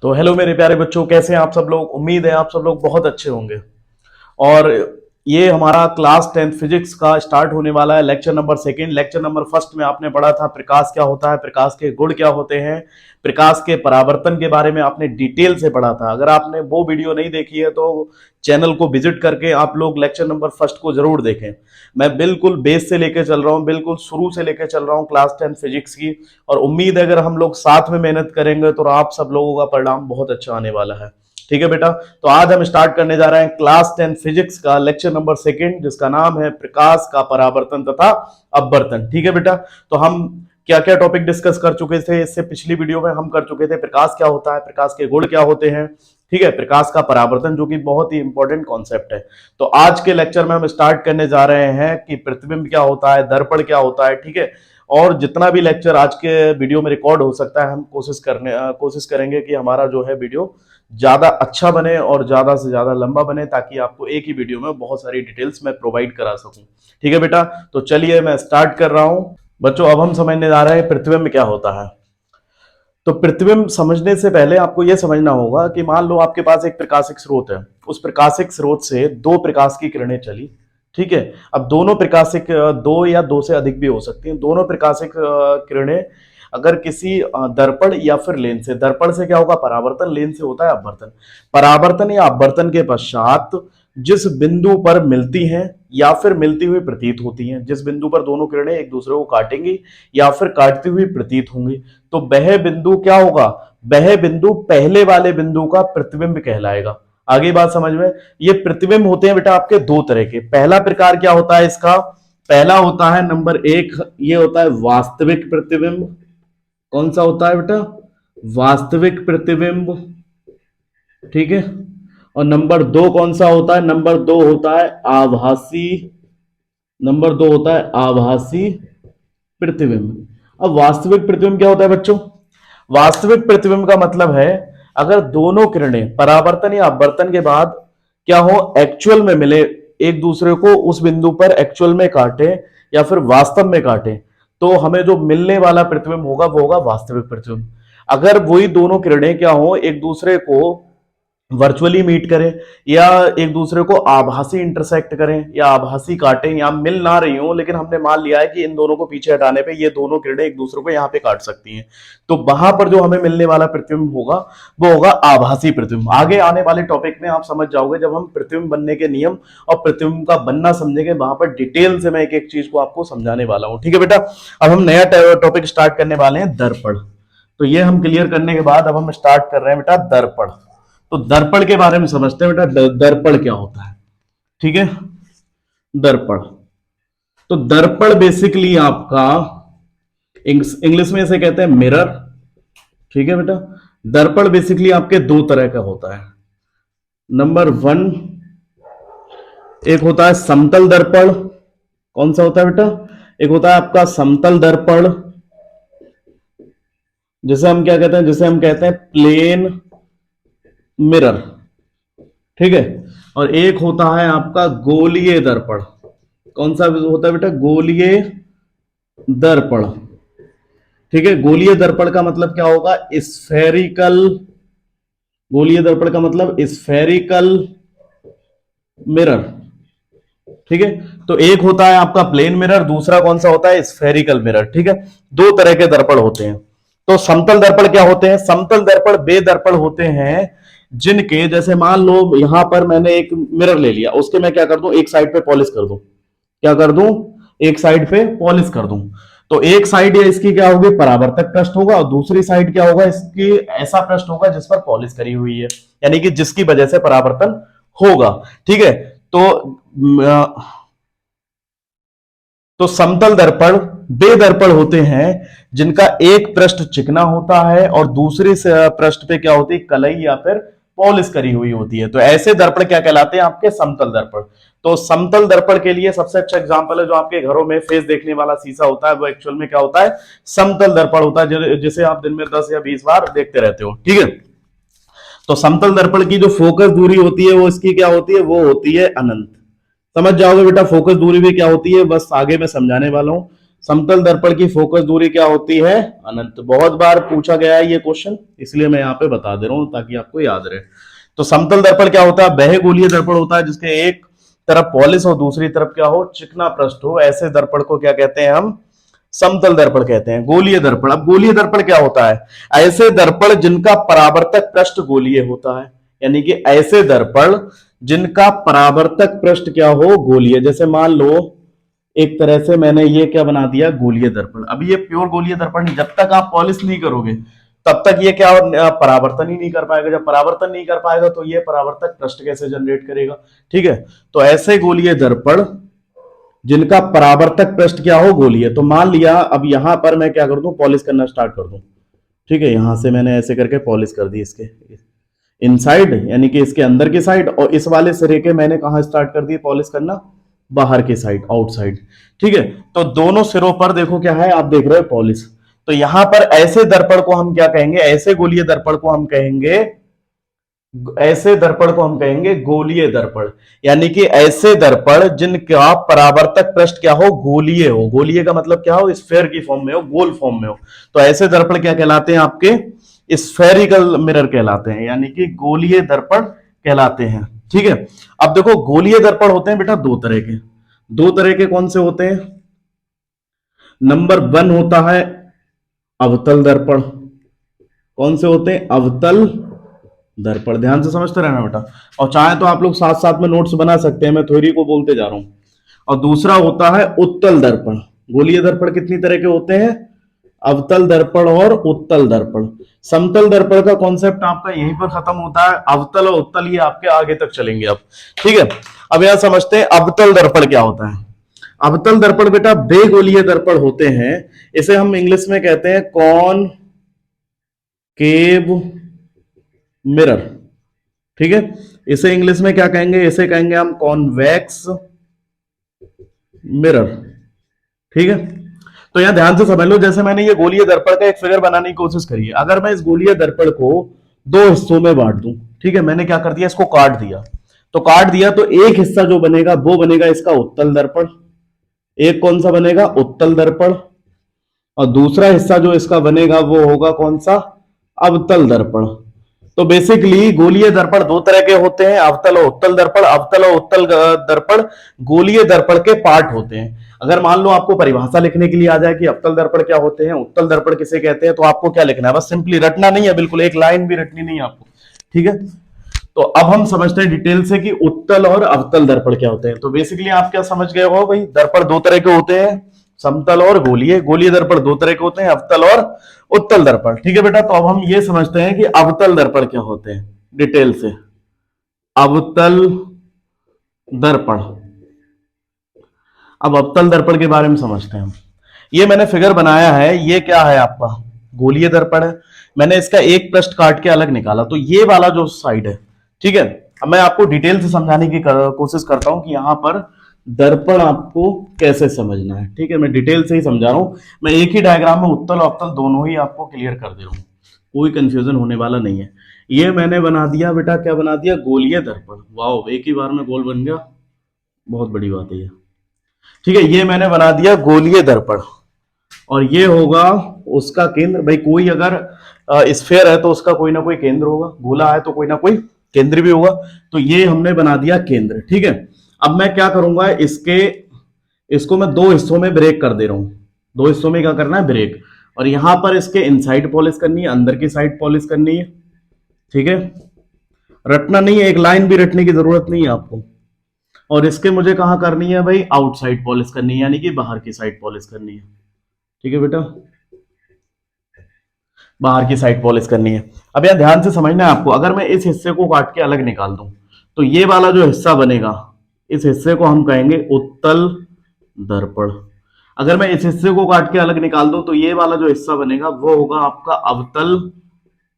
तो हेलो मेरे प्यारे बच्चों, कैसे हैं आप सब लोग। उम्मीद है आप सब लोग बहुत अच्छे होंगे। और ये हमारा क्लास 10th फिजिक्स का स्टार्ट होने वाला है। Lecture number second. Lecture number first में आपने पढ़ा था प्रकाश क्या होता है, प्रकाश के गुण क्या होते हैं, प्रकाश के परावर्तन के बारे में आपने डिटेल से पढ़ा था। अगर आपने वो वीडियो नहीं देखी है तो चैनल को विजिट करके आप लोग लेक्चर नंबर फर्स्ट को जरूर देखें। मैं बिल्कुल बेस से लेके चल रहा हूँ, बिल्कुल शुरू से लेके चल रहा हूँ क्लास 10 फिजिक्स की। और उम्मीद है अगर हम लोग साथ में मेहनत करेंगे तो आप सब लोगों का परिणाम बहुत अच्छा आने वाला है। ठीक है बेटा, तो आज हम स्टार्ट करने जा रहे हैं क्लास 10 फिजिक्स का लेक्चर नंबर सेकंड, जिसका नाम है प्रकाश का परावर्तन तथा अपवर्तन। ठीक है बेटा, तो हम क्या क्या टॉपिक डिस्कस कर चुके थे इससे पिछली वीडियो में। हम कर चुके थे प्रकाश क्या होता है, प्रकाश के गुण क्या होते हैं, ठीक है, प्रकाश का परावर्तन जो कि बहुत ही इंपॉर्टेंट कॉन्सेप्ट है। तो आज के लेक्चर में हम स्टार्ट करने जा रहे हैं कि प्रतिबिंब क्या होता है, दर्पण क्या होता है। ठीक है, और जितना भी लेक्चर आज के वीडियो में रिकॉर्ड हो सकता है हम कोशिश करेंगे कि हमारा जो है वीडियो ज्यादा अच्छा बने और ज्यादा से ज्यादा लंबा बने, ताकि आपको एक ही वीडियो में बहुत सारी डिटेल्स मैं प्रोवाइड करा सकूं। ठीक है बेटा, तो चलिए मैं स्टार्ट कर रहा हूं। बच्चों, अब हम समझने जा रहे हैं प्रतिबिंब क्या होता है। तो प्रतिबिंब समझने से पहले आपको यह समझना होगा कि मान लो आपके पास एक प्रकाशिक स्रोत है, उस प्रकाशिक स्रोत से दो प्रकाश की किरणें चली। ठीक है, अब दोनों प्रकाशिक, दो या दो से अधिक भी हो सकती हैं, दोनों प्रकाशिक किरणें अगर किसी दर्पण या फिर लेंस से, दर्पण से क्या होगा परावर्तन, लेंस से होता है अपवर्तन। परावर्तन या अपवर्तन के पश्चात जिस बिंदु पर मिलती हैं या फिर मिलती हुई प्रतीत होती हैं, जिस बिंदु पर दोनों किरणें एक दूसरे को काटेंगी या फिर काटती हुई प्रतीत होंगी, तो वह बिंदु क्या होगा, वह बिंदु पहले वाले बिंदु का प्रतिबिंब कहलाएगा। आगे बात समझ में। ये प्रतिबिंब होते हैं बेटा आपके दो तरह के। पहला प्रकार क्या होता है इसका, पहला होता है नंबर एक, ये होता है वास्तविक प्रतिबिंब। कौन सा होता है बेटा, वास्तविक प्रतिबिंब। ठीक है, और नंबर दो कौन सा होता है, नंबर दो होता है आभासी, नंबर दो होता है आभासी प्रतिबिंब। अब वास्तविक प्रतिबिंब क्या होता है बच्चों, वास्तविक प्रतिबिंब का मतलब है अगर दोनों किरणें परावर्तन या अपवर्तन के बाद क्या हो, एक्चुअल में मिले, एक दूसरे को उस बिंदु पर एक्चुअल में काटे या फिर वास्तव में काटे, तो हमें जो मिलने वाला प्रतिबिंब होगा वो होगा वास्तविक प्रतिबिंब। अगर वही दोनों किरणें क्या हो, एक दूसरे को वर्चुअली मीट करें या एक दूसरे को आभासी इंटरसेक्ट करें या आभासी काटें या मिल ना रही हो, लेकिन हमने मान लिया है कि इन दोनों को पीछे हटाने पे ये दोनों किरणें एक दूसरे को यहां पे काट सकती हैं, तो वहां पर जो हमें मिलने वाला प्रतिबिंब होगा वो होगा आभासी प्रतिबिंब। आगे आने वाले टॉपिक में आप समझ जाओगे, जब हम प्रतिबिंब बनने के नियम और प्रतिबिंब का बनना समझेंगे, वहां पर डिटेल से मैं एक एक चीज को आपको समझाने वाला हूं। ठीक है बेटा, अब हम नया टॉपिक स्टार्ट करने वाले हैं, दर्पण। तो ये हम क्लियर करने के बाद अब हम स्टार्ट कर रहे हैं बेटा दर्पण। तो दर्पण के बारे में समझते हैं बेटा, दर्पण क्या होता है। ठीक है, दर्पण, तो दर्पण बेसिकली आपका इंग्लिश में इसे कहते हैं मिरर। ठीक है बेटा, दर्पण बेसिकली आपके दो तरह का होता है। नंबर वन, एक होता है समतल दर्पण। कौन सा होता है बेटा, एक होता है आपका समतल दर्पण, जिसे हम क्या कहते हैं, जिसे हम कहते हैं प्लेन मिरर। ठीक है, और एक होता है आपका गोलीय दर्पण। कौन सा होता है बेटा, गोलीय दर्पण। ठीक है, गोलीय दर्पण का मतलब क्या होगा, स्फेरिकल, गोलीय दर्पण का मतलब स्फेरिकल मिरर। ठीक है, तो एक होता है आपका प्लेन मिरर, दूसरा कौन सा होता है, स्फेरिकल मिरर। ठीक है, दो तरह के दर्पण होते हैं। तो समतल दर्पण क्या होते हैं, समतल दर्पण वे दर्पण होते हैं जिनके, जैसे मान लो यहां पर मैंने एक मिरर ले लिया, उसके मैं क्या कर दूं, एक साइड पे पॉलिश कर दूं, क्या कर दूं, एक साइड पे पॉलिश कर दूं। तो एक साइड या इसकी क्या होगी, परावर्तक पृष्ठ होगा, और दूसरी साइड क्या होगा, इसकी ऐसा पृष्ठ होगा जिस पर पॉलिश करी हुई है, यानी कि जिसकी वजह से परावर्तन होगा। ठीक है, तो समतल दर्पण वे दर्पण होते हैं जिनका एक पृष्ठ चिकना होता है और दूसरे पृष्ठ पे क्या होती है, कलई या फिर पॉलिश करी हुई होती है। तो ऐसे दर्पण क्या कहलाते हैं, आपके समतल दर्पण। तो समतल दर्पण के लिए सबसे अच्छा एग्जांपल है जो आपके घरों में फेस देखने वाला शीशा होता है, वो एक्चुअल में क्या होता है, समतल दर्पण होता है, जिसे आप दिन में 10 या 20 बार देखते रहते हो। ठीक है, तो समतल दर्पण की जो फोकस दूरी होती है वो इसकी क्या होती है, वो होती है अनंत। समझ जाओगे बेटा, फोकस दूरी भी क्या होती है, बस आगे मैं समझाने वाला हूं। समतल दर्पण की फोकस दूरी क्या होती है? अनंत। बहुत बार पूछा गया है ये क्वेश्चन, इसलिए मैं यहाँ पे बता दे रहा हूं ताकि आपको याद रहे। तो समतल दर्पण क्या होता है? बहुगोलीय दर्पण होता है जिसके एक तरफ पॉलिश और दूसरी तरफ क्या हो? चिकना पृष्ठ हो। ऐसे दर्पण को क्या कहते हैं हम? समतल दर्पण कहते हैं। गोलीय दर्पण, अब गोलीय दर्पण क्या होता है? ऐसे दर्पण जिनका परावर्तक पृष्ठ गोलीय होता है, यानी कि ऐसे दर्पण जिनका परावर्तक पृष्ठ क्या हो? गोलीय। जैसे मान लो एक तरह से मैंने ये क्या बना दिया? गोलीय दर्पण। अभी ये प्योर गोलीय दर्पण नहीं, जब तक आप पॉलिश नहीं करोगे तब तक ये क्या परावर्तन ही नहीं कर पाएगा। जब परावर्तन नहीं कर पाएगा तो ये परावर्तक पृष्ठ कैसे जनरेट करेगा? ठीक है, तो ऐसे गोलीय दर्पण जिनका परावर्तक पृष्ठ क्या हो? गोलीय। तो मान लिया अब यहां पर मैं क्या कर दूं? पॉलिश करना स्टार्ट कर दूं। ठीक है, यहां से मैंने ऐसे करके पॉलिश कर दी इसके इनसाइड, यानी कि इसके अंदर की साइड, और इस वाले सिरे के मैंने कहा स्टार्ट कर दी पॉलिश करना? बाहर की साइड, आउटसाइड। ठीक है, तो दोनों सिरों पर देखो क्या है, आप देख रहे हो पॉलिश। तो यहां पर ऐसे दर्पण को हम क्या कहेंगे? ऐसे गोलीय दर्पण को हम कहेंगे, ऐसे दर्पण को हम कहेंगे गोलीय दर्पण। यानी कि ऐसे दर्पण जिनका परावर्तक पृष्ठ क्या हो? गोलीय हो। गोलीय का मतलब क्या हो? स्फेयर की फॉर्म में हो, गोल फॉर्म में हो। तो ऐसे दर्पण क्या कहलाते हैं? आपके स्फेरिकल मिरर कहलाते हैं, यानी कि गोलीय दर्पण कहलाते हैं। ठीक है, अब देखो गोलीय दर्पण होते हैं बेटा दो तरह के। दो तरह के कौन से होते हैं? नंबर 1 होता है अवतल दर्पण। कौन से होते हैं? अवतल दर्पण। ध्यान से समझते रहना बेटा, और चाहे तो आप लोग साथ साथ में नोट्स बना सकते हैं, मैं थ्योरी को बोलते जा रहा हूं। और दूसरा होता है उत्तल दर्पण। गोलीय दर्पण कितनी तरह के होते हैं? अवतल दर्पण और उत्तल दर्पण। समतल दर्पण का कॉन्सेप्ट आपका यहीं पर खत्म होता है। अवतल और उत्तल ये आपके आगे तक चलेंगे अब। ठीक है, अब यहां समझते हैं अवतल दर्पण क्या होता है। अवतल दर्पण बेटा बेगोलीय दर्पण होते हैं। इसे हम इंग्लिश में कहते हैं कॉनकेव मिरर। ठीक है, इसे इंग्लिश में क्या कहेंगे? इसे कहेंगे हम कॉन्वेक्स मिरर। ठीक है, तो यहां ध्यान से समझ लो, जैसे मैंने ये गोलीय दर्पण का एक फिगर बनाने की कोशिश करी है। अगर मैं इस गोलीय दर्पण को दो हिस्सों में बांट दूं, ठीक है, मैंने क्या कर दिया? इसको काट दिया। तो काट दिया तो एक हिस्सा जो बनेगा वो बनेगा इसका उत्तल दर्पण। एक कौन सा बनेगा? उत्तल दर्पण। और दूसरा हिस्सा जो इसका बनेगा वो होगा कौन सा? अवतल दर्पण। तो बेसिकली गोलीय दर्पण दो तरह के होते हैं, अवतल और उत्तल दर्पण। अवतल और उत्तल दर्पण गोलीय दर्पण के पार्ट होते हैं। अगर मान लो आपको परिभाषा लिखने के लिए आ जाए कि अवतल दर्पण क्या होते हैं, उत्तल दर्पण किसे कहते हैं, तो आपको क्या लिखना है? बस सिंपली रटना नहीं है, बिल्कुल एक लाइन भी रटनी नहीं है आपको। ठीक है, तो अब हम समझते हैं डिटेल से कि उत्तल और अवतल दर्पण क्या होते हैं। तो बेसिकली आप क्या समझ गए हो भाई? दर्पण दो तरह के होते हैं, समतल और गोलीय। गोलीय दर्पण दो तरह के होते हैं, अवतल और उत्तल दर्पण। ठीक है बेटा, तो अब हम ये समझते हैं कि अवतल दर्पण क्या होते हैं डिटेल से। अवतल दर्पण, अब अवतल दर्पण के बारे में समझते हैं हम। ये मैंने फिगर बनाया है, ये क्या है आपका? गोलीय दर्पण है। मैंने इसका एक पृष्ठ काट के अलग निकाला, तो ये वाला जो साइड है, ठीक है, अब मैं आपको डिटेल से समझाने की कोशिश करता हूं कि यहां पर दर्पण आपको कैसे समझना है। ठीक है, मैं डिटेल से ही समझा रहा हूं। मैं एक ही डायग्राम में उत्तल और अवतल दोनों ही आपको क्लियर कर दे रहा हूं, कोई कंफ्यूजन होने वाला नहीं है। ये मैंने बना दिया बेटा, क्या बना दिया? गोलीय दर्पण। वाओ, एक ही बार में गोल बन गया, बहुत बड़ी बात है ये। ठीक है, ये मैंने बना दिया गोलीय दर्पण, और ये होगा उसका केंद्र। भाई कोई अगर स्फेयर है तो उसका कोई ना कोई केंद्र होगा, गोला है तो कोई ना कोई केंद्र भी होगा। तो ये हमने बना दिया केंद्र। ठीक है, अब मैं क्या करूंगा? इसको मैं दो हिस्सों में ब्रेक कर दे रहा हूं। दो हिस्सों में क्या करना है? ब्रेक। और यहां पर इसके इनसाइड पॉलिश करनी है, अंदर की साइड पॉलिश करनी है। ठीक है, रटना नहीं है, एक लाइन भी रटने की जरूरत नहीं है आपको। और इसके मुझे कहां करनी है भाई? आउटसाइड पॉलिश करनी है, यानी कि बाहर की साइड पॉलिश करनी है। ठीक है बेटा, बाहर की साइड पॉलिश करनी है। अब यहां ध्यान से समझना है आपको, अगर मैं इस हिस्से को काट के अलग निकाल दूं तो ये वाला जो हिस्सा बनेगा, इस हिस्से को हम कहेंगे उत्तल दर्पण। अगर मैं इस हिस्से को काट के अलग निकाल दूं तो ये वाला जो हिस्सा बनेगा वो होगा आपका अवतल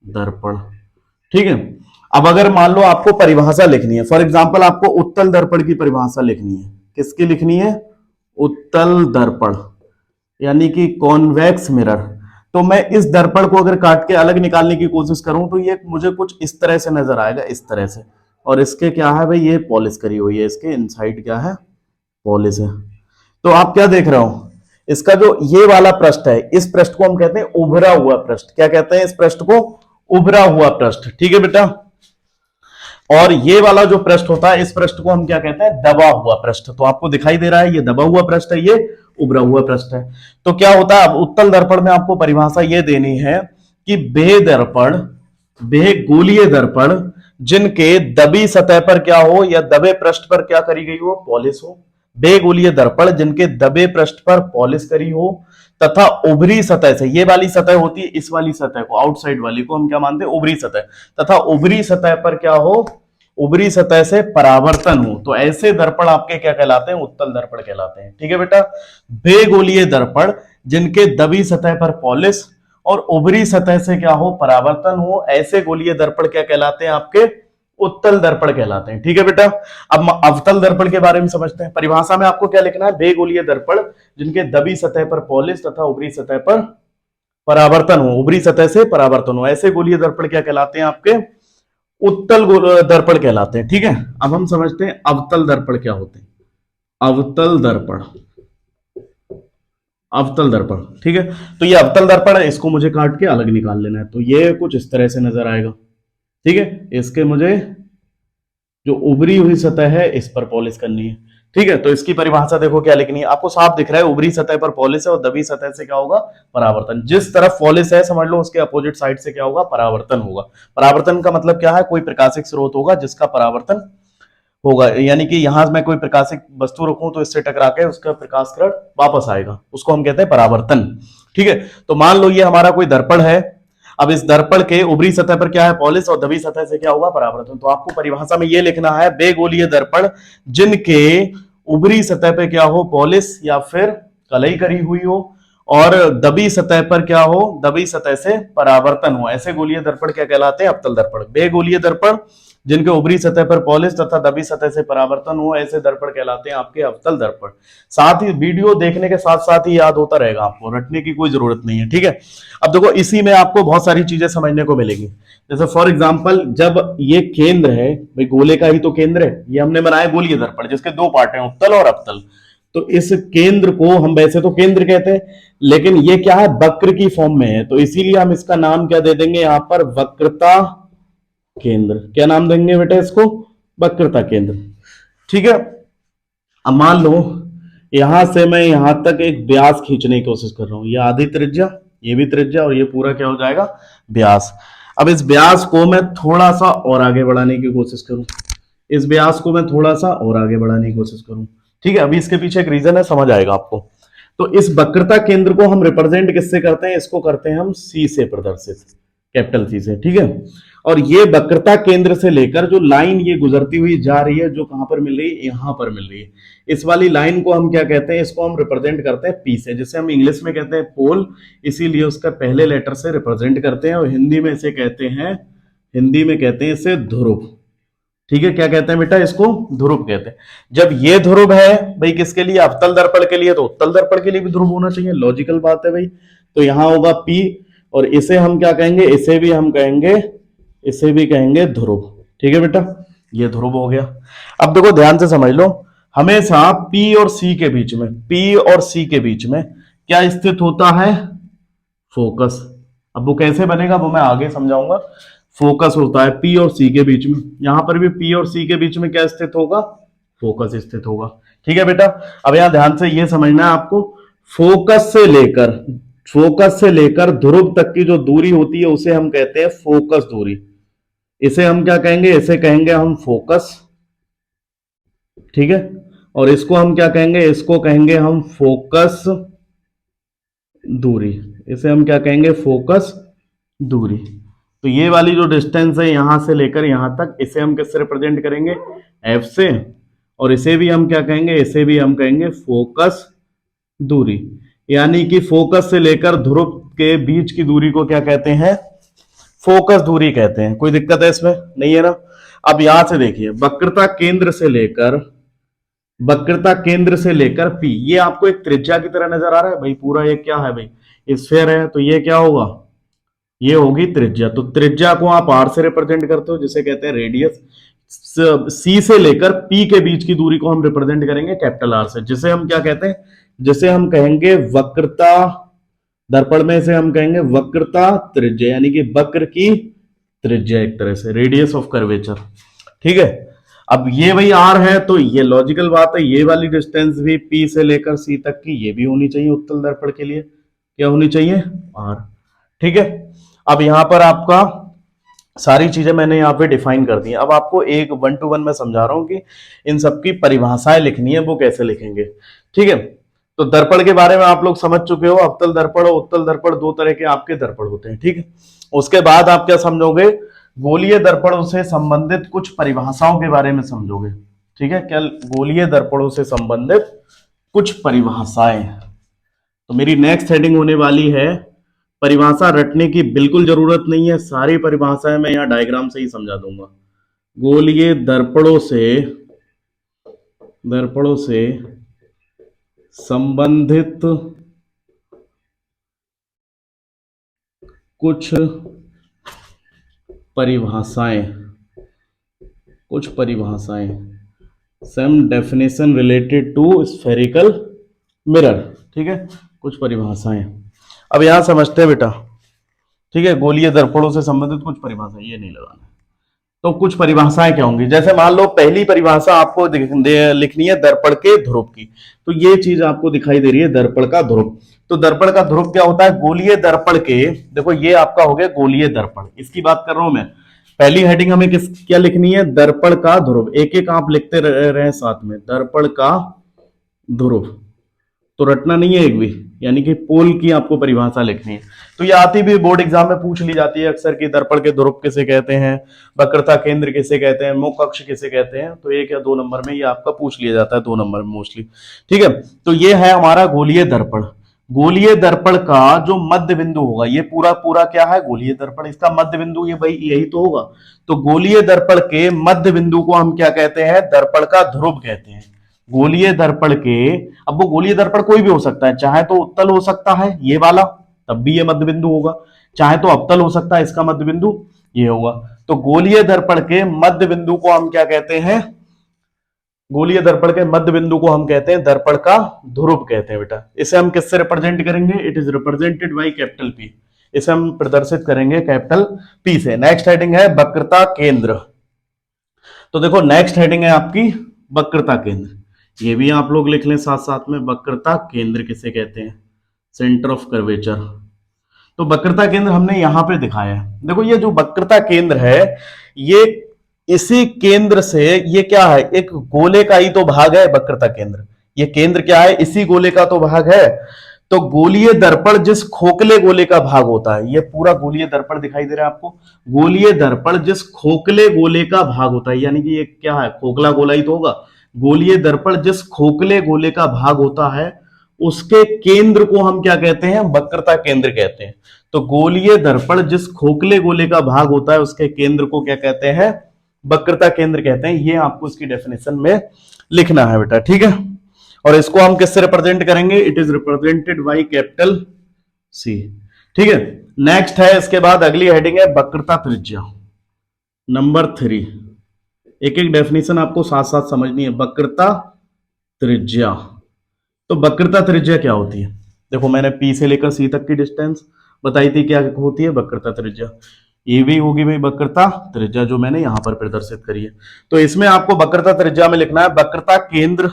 दर्पण। ठीक है, अब अगर मान लो आपको परिभाषा लिखनी है, फॉर एग्जांपल आपको उत्तल दर्पण की परिभाषा लिखनी है। किसकी लिखनी है? उत्तल दर्पण, यानी कि कॉन्वेक्स मिरर। तो मैं इस दर्पण को अगर काट के अलग निकालने की कोशिश करूं तो ये मुझे कुछ इस तरह से नजर आएगा, इस तरह से। और इसके क्या है भाई? ये पॉलिश करी हुई है, इसके इनसाइड क्या है? पॉलिश है। तो आप क्या देख रहे हो? इसका जो ये वाला पृष्ठ है, इस पृष्ठ को हम कहते हैं उभरा हुआ पृष्ठ। क्या कहते हैं इस पृष्ठ को? उभरा हुआ पृष्ठ। ठीक है बेटा। और ये वाला जो पृष्ठ होता है, इस पृष्ठ को हम क्या कहते हैं? दबा हुआ पृष्ठ। तो आपको दिखाई दे रहा है, ये दबा हुआ पृष्ठ है, ये उभरा हुआ पृष्ठ है। तो क्या होता है, अब उत्तल दर्पण में आपको परिभाषा ये देनी है कि वे दर्पण, वे गोलीय दर्पण जिनके दबी सतह पर क्या हो या दबे पृष्ठ पर क्या करी गई हो? पॉलिश हो। वे गोलीय दर्पण जिनके दबे पृष्ठ पर पॉलिश करी हो तथा उभरी सतह से, ये वाली सतह होती है, इस वाली सतह को, आउटसाइड वाली को हम क्या मानते हैं? उभरी सतह। तथा उभरी सतह पर क्या हो? उभरी सतह से परावर्तन हो। तो ऐसे दर्पण आपके क्या कहलाते हैं? उत्तल दर्पण कहलाते हैं। ठीक है बेटा। बेगोलीय दर्पण जिनके दबी सतह पर पॉलिश और उभरी सतह से क्या हो? परावर्तन हो, ऐसे गोलीय दर्पण क्या कहलाते हैं? आपके उत्तल दर्पण कहलाते हैं। ठीक है बेटा। अब अवतल दर्पण के बारे में समझते हैं। परिभाषा में आपको क्या लिखना है? बेगोलीय दर्पण जिनके दबी सतह पर पॉलिश तथा उभरी सतह पर परावर्तन हो, उभरी सतह से परावर्तन हो, ऐसे गोलीय दर्पण क्या कहलाते हैं? आपके उत्तल दर्पण कहलाते हैं। ठीक है। अब हम समझते हैं अवतल दर्पण क्या होते हैं। अवतल दर्पण, अवतल दर्पण। ठीक है। तो ये अवतल दर्पण है, इसको मुझे काट के अलग निकाल लेना है। तो ये कुछ इस तरह से नजर आएगा। ठीक है। इसके मुझे जो उभरी हुई सतह है इस पर पॉलिश करनी है। ठीक है। तो इसकी परिभाषा देखो क्या लिखनी है, आपको साफ दिख रहा है, उभरी सतह पर पॉलिश है और दबी सतह से क्या होगा? परावर्तन। जिस तरफ पॉलिश है समझ लो उसके अपोजिट साइड से क्या होगा? परावर्तन होगा। परावर्तन का मतलब क्या है? कोई प्रकाशिक स्रोत होगा जिसका परावर्तन होगा, यानी कि यहां मैं कोई प्रकाशिक वस्तु रखूं तो इससे टकरा के उसका प्रकाश किरण वापस आएगा, उसको हम कहते हैं परावर्तन। ठीक है। तो मान लो ये हमारा कोई दर्पण है। अब इस दर्पण के उभरी सतह पर क्या है? पॉलिश और दबी सतह से क्या होगा? परावर्तन। तो आपको परिभाषा में ये लिखना है, बेगोलीय दर्पण जिनके उभरी सतह पर क्या हो? पॉलिश या फिर कलई करी हुई हो और दबी सतह पर क्या हो? दबी सतह से परावर्तन हो, ऐसे गोलीय दर्पण क्या कहलाते हैं? अवतल दर्पण। बेगोलीय दर्पण जिनके उभरी सतह पर पॉलिश तथा दबी सतह से परावर्तन हो, ऐसे दर्पण कहलाते हैं आपके अवतल दर्पण। साथ ही वीडियो देखने के साथ साथ ही याद होता रहेगा, आपको रटने की कोई जरूरत नहीं है। ठीक है। अब देखो इसी में आपको बहुत सारी चीजें समझने को मिलेगी। जैसे फॉर एग्जाम्पल, जब ये केंद्र है भाई, गोले का ही तो केंद्र है, ये हमने बनाया गोलीय दर्पण जिसके दो पार्ट हैं, उत्तल और अवतल। तो इस केंद्र को हम वैसे तो केंद्र कहते हैं, लेकिन ये क्या है? वक्र की फॉर्म में है, तो इसीलिए हम इसका नाम क्या दे देंगे यहां पर? वक्रता केंद्र। क्या नाम देंगे बेटा इसको? वक्रता केंद्र। ठीक है। अब मान लो यहां से मैं यहां तक एक व्यास खींचने की कोशिश कर रहा हूं, ये आधी त्रिज्या, ये भी त्रिज्या और ये पूरा क्या हो जाएगा? व्यास। अब इस व्यास को मैं थोड़ा सा और आगे बढ़ाने की कोशिश करूं, इस व्यास को मैं थोड़ा सा और आगे बढ़ाने की कोशिश करूं। ठीक है। अभी इसके पीछे एक रीजन है, समझ आएगा आपको। तो इस वक्रता केंद्र को हम रिप्रेजेंट किससे करते हैं? इसको करते हैं हम सी से प्रदर्शित, कैपिटल सी से। ठीक है। और ये वक्रता केंद्र से लेकर जो लाइन ये गुजरती हुई जा रही है, जो कहां पर मिल रही है? यहां पर मिल रही है। इस वाली लाइन को हम क्या कहते हैं? इसको हम रिप्रेजेंट करते हैं पी से, जिसे हम इंग्लिश में कहते हैं पोल, इसीलिए उसका पहले लेटर से रिप्रेजेंट करते हैं। और हिंदी में इसे कहते हैं, हिंदी में कहते हैं इसे ध्रुव। ठीक है। क्या कहते हैं बेटा? इसको ध्रुव कहते हैं। जब ये ध्रुव है भाई किसके लिए? अवतल दर्पण के लिए, तो उत्तल दर्पण के लिए भी ध्रुव होना चाहिए, लॉजिकल बात है भाई। तो यहां होगा P और इसे हम क्या कहेंगे? इसे भी हम कहेंगे, इसे भी कहेंगे ध्रुव। ठीक है बेटा। ये ध्रुव हो गया। अब देखो ध्यान से समझ लो, हमेशा P और C के बीच में, P और C के बीच में क्या स्थित होता है? फोकस। अब वो कैसे बनेगा वो मैं आगे समझाऊंगा। फोकस होता है P और C के बीच में, यहां पर भी P और C के बीच में क्या स्थित होगा? फोकस स्थित होगा। ठीक है बेटा। अब यहां ध्यान से ये समझना है आपको, फोकस से लेकर, फोकस से लेकर ध्रुव तक की जो दूरी होती है उसे हम कहते हैं फोकस दूरी। इसे हम क्या कहेंगे? इसे कहेंगे हम फोकस। ठीक है। और इसको हम क्या कहेंगे? इसको कहेंगे हम फोकस दूरी। इसे हम क्या कहेंगे? फोकस दूरी। तो ये वाली जो डिस्टेंस है यहां से लेकर यहां तक, इसे हम किससे रिप्रेजेंट करेंगे? एफ से। और इसे भी हम क्या कहेंगे? इसे भी हम कहेंगे फोकस दूरी। यानी कि फोकस से लेकर ध्रुव के बीच की दूरी को क्या कहते हैं? फोकस दूरी कहते हैं। कोई दिक्कत है इसमें? नहीं है ना। अब यहां से देखिए, वक्रता केंद्र से लेकर, वक्रता केंद्र से लेकर P, ये आपको एक त्रिज्या की तरह नजर आ रहा है भाई। पूरा ये क्या है भाई? स्फीयर है, तो ये क्या होगा? ये होगी त्रिज्या। तो त्रिज्या को आप R से रिप्रेजेंट करते हो जिसे कहते हैं रेडियस, सी से लेकर पी के बीच की दूरी को हम रिप्रेजेंट करेंगे कैपिटल आर से, जिसे हम क्या कहते हैं, जिसे हम कहेंगे वक्रता, दर्पण में से हम कहेंगे वक्रता त्रिज्या, यानी कि वक्र की त्रिज्या, एक तरह से रेडियस ऑफ कर्वेचर। ठीक है, अब ये भाई आर है तो ये लॉजिकल बात है, ये वाली डिस्टेंस भी पी से लेकर सी तक की ये भी होनी चाहिए उत्तल दर्पण के लिए, क्या होनी चाहिए, आर। ठीक है, अब यहां पर आपका सारी चीजें मैंने यहाँ पे डिफाइन कर दी हैं। अब आपको एक 1 to 1 में समझा रहा हूं कि इन सबकी परिभाषाएं लिखनी है, वो कैसे लिखेंगे। ठीक है, तो दर्पण के बारे में आप लोग समझ चुके हो, अवतल दर्पण और उत्तल दर्पण दो तरह के आपके दर्पण होते हैं। ठीक है, उसके बाद आप क्या समझोगे, गोलीय दर्पणों से संबंधित कुछ परिभाषाओं के बारे में समझोगे। ठीक है, क्या, गोलीय दर्पणों से संबंधित कुछ परिभाषाएं। तो मेरी नेक्स्ट हेडिंग होने वाली है, परिभाषा रटने की बिल्कुल जरूरत नहीं है, सारी परिभाषाएं मैं यहां डायग्राम से ही समझा दूंगा। गोलीय दर्पणों से संबंधित कुछ परिभाषाएं, some definition related to spherical mirror. ठीक है, कुछ परिभाषाएं अब यहां समझते हैं बेटा। ठीक है, गोलीय दर्पणों से संबंधित कुछ परिभाषाएं, ये नहीं लगाना। तो कुछ परिभाषाएं क्या होंगी, जैसे मान लो पहली परिभाषा आपको लिखनी है दर्पण के ध्रुव की, तो ये चीज आपको दिखाई दे रही है, दर्पण का ध्रुव। तो दर्पण का ध्रुव क्या होता है, गोलीय दर्पण के, देखो ये आपका हो गया गोलीय दर्पण, इसकी बात कर रहा हूं मैं। पहली हेडिंग हमें क्या लिखनी है, दर्पण का ध्रुव, एक एक आप लिखते रहे साथ में, दर्पण का ध्रुव, तो रटना नहीं है एक भी, यानी कि पोल की आपको परिभाषा लिखनी है। तो ये आती भी बोर्ड एग्जाम में पूछ ली जाती है अक्सर कि दर्पण के ध्रुव किसे कहते हैं, वक्रता केंद्र किसे कहते हैं, मुख्य अक्ष किसे कहते हैं, तो 1 या 2 नंबर में ये आपका पूछ लिया जाता है, 2 नंबर में मोस्टली। ठीक है, तो ये है हमारा गोलीय दर्पण। गोलीय दर्पण का जो मध्य बिंदु होगा, ये पूरा पूरा क्या है, गोलीय दर्पण, इसका मध्य बिंदु ये भाई यही तो होगा। तो गोलीय दर्पण के मध्य बिंदु को हम क्या कहते हैं, दर्पण का ध्रुव कहते हैं। गोलीय दर्पण के, अब वो गोलीय दर्पण कोई भी हो सकता है, चाहे तो उत्तल हो सकता है ये वाला, तब भी ये मध्य बिंदु होगा, चाहे तो अवतल हो सकता है, इसका मध्य बिंदु ये होगा। तो गोलीय दर्पण के मध्य बिंदु को हम क्या कहते हैं, गोलीय दर्पण के मध्य बिंदु को हम कहते हैं दर्पण का ध्रुव कहते हैं बेटा। इसे हम किससे रिप्रेजेंट करेंगे, it is represented by capital P, इसे हम प्रदर्शित करेंगे कैपिटल पी से। नेक्स्ट हेडिंग है वक्रता केंद्र। तो देखो नेक्स्ट हेडिंग है आपकी वक्रता केंद्र, ये भी आप लोग लिख लें साथ साथ में, वक्रता केंद्र किसे कहते हैं, सेंटर ऑफ कर्वेचर। तो वक्रता केंद्र हमने यहां पे दिखाया है। देखो ये जो वक्रता केंद्र है, ये इसी केंद्र से, ये क्या है, एक गोले का ही तो भाग है वक्रता केंद्र, ये केंद्र क्या है, इसी गोले का तो भाग है। तो गोलीय दर्पण जिस खोखले गोले का भाग होता है, ये पूरा गोलीय दर्पण दिखाई दे रहा है आपको, गोलीय दर्पण जिस खोखले गोले का भाग होता है, यानी कि ये क्या है, खोखला गोला ही तो होगा। गोलीय दर्पण जिस खोखले गोले का भाग होता है, उसके केंद्र को हम क्या कहते हैं, वक्रता केंद्र कहते हैं। तो गोलीय दर्पण जिस खोखले गोले का भाग होता है, उसके केंद्र को क्या कहते हैं, वक्रता केंद्र कहते हैं। ये आपको इसकी डेफिनेशन में लिखना है बेटा। ठीक है, और इसको हम किससे रिप्रेजेंट करेंगे, it is represented by capital C. ठीक है, नेक्स्ट है, इसके बाद अगली हेडिंग है वक्रता त्रिज्या, नंबर 3। एक एक डेफिनेशन आपको साथ साथ समझनी है। वक्रता त्रिज्या, तो वक्रता त्रिज्या क्या होती है, देखो मैंने पी से लेकर सी तक की डिस्टेंस बताई थी, क्या होती है वक्रता त्रिज्या, ये भी होगी भाई वक्रता त्रिज्या, जो मैंने यहां पर प्रदर्शित करी है। तो इसमें आपको वक्रता त्रिज्या में लिखना है वक्रता केंद्र,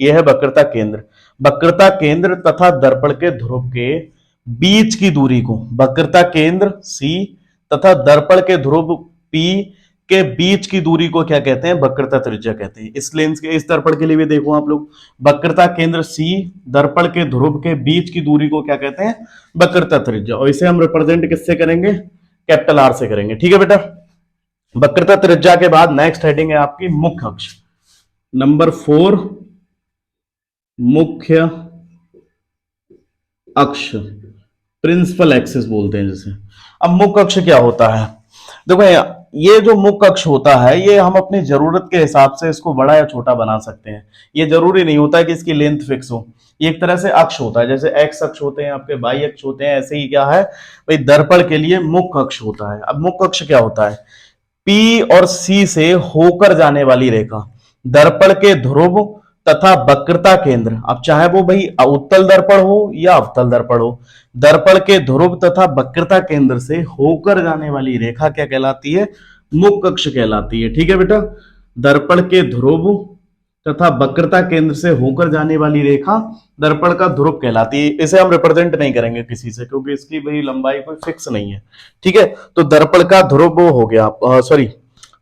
यह है वक्रता केंद्र, वक्रता केंद्र तथा दर्पण के ध्रुव के बीच की दूरी को, वक्रता केंद्र सी तथा दर्पण के ध्रुव पी के बीच की दूरी को क्या कहते हैं, वक्रता त्रिज्या कहते हैं। इस लेंस के, इस दर्पण के लिए भी देखो आप लोग, वक्रता केंद्र सी दर्पण के ध्रुव के बीच की दूरी को क्या कहते हैं, वक्रता त्रिज्या, और इसे हम रिप्रेजेंट किससे करेंगे, कैपिटल आर से करेंगे। ठीक है बेटा, वक्रता त्रिज्या के बाद नेक्स्ट हेडिंग है आपकी मुख्य अक्ष, नंबर 4, मुख्य अक्ष, प्रिंसिपल एक्सिस बोलते हैं जिसे। अब मुख्य अक्ष क्या होता है, देखो ये जो मुख्य अक्ष होता है, ये हम अपनी जरूरत के हिसाब से इसको बड़ा या छोटा बना सकते हैं, ये जरूरी नहीं होता है कि इसकी लेंथ फिक्स हो। ये एक तरह से अक्ष होता है, जैसे एक्स अक्ष होते हैं आपके, वाई अक्ष होते हैं, ऐसे ही क्या है भाई दर्पण के लिए मुख्य अक्ष होता है। अब मुख्य अक्ष क्या होता है, पी और सी से होकर जाने वाली रेखा दर्पण के ध्रुव तथा वक्रता केंद्र, अब चाहे वो भाई उत्तल दर्पण हो या अवतल दर्पण हो, दर्पण के ध्रुव तथा वक्रता केंद्र से होकर जाने वाली रेखा क्या कहलाती है? मुख अक्ष कहलाती है। ठीक है बेटा, दर्पण के ध्रुव तथा वक्रता केंद्र से होकर जाने वाली रेखा दर्पण का ध्रुव कहलाती है। इसे हम रिप्रेजेंट नहीं करेंगे किसी से, क्योंकि इसकी भाई लंबाई कोई फिक्स नहीं है। ठीक है, तो दर्पण का ध्रुव हो गया, सॉरी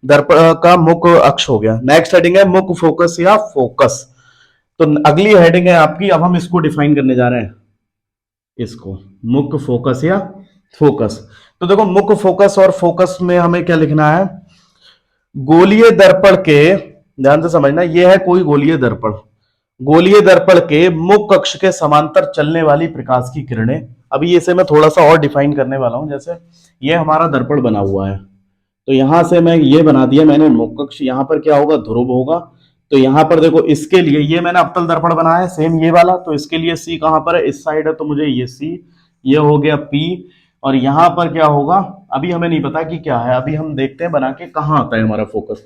दर्पण का मुख अक्ष हो गया। नेक्स्ट हेडिंग है मुख फोकस या फोकस। तो अगली हेडिंग है आपकी, अब हम इसको डिफाइन करने जा रहे हैं, इसको मुख फोकस या फोकस। तो देखो मुख फोकस और फोकस में हमें क्या लिखना है? गोलीय दर्पण के, ध्यान से समझना, यह है कोई गोलीय दर्पण, गोलीय दर्पण के मुख अक्ष के समांतर चलने वाली प्रकाश की किरणें। अभी इसे मैं थोड़ा सा और डिफाइन करने वाला हूं। जैसे ये हमारा दर्पण बना हुआ है, तो यहां से मैं ये बना दिया मैंने मुख अक्ष, यहां पर क्या होगा? ध्रुव होगा। तो यहां पर देखो, इसके लिए ये मैंने अवतल दर्पण बनाया है सेम ये वाला, तो इसके लिए सी कहां पर है? इस साइड है, तो मुझे ये सी, ये हो गया पी, और यहां पर क्या होगा अभी हमें नहीं पता कि क्या है, अभी हम देखते हैं बना के कहां आता है हमारा फोकस।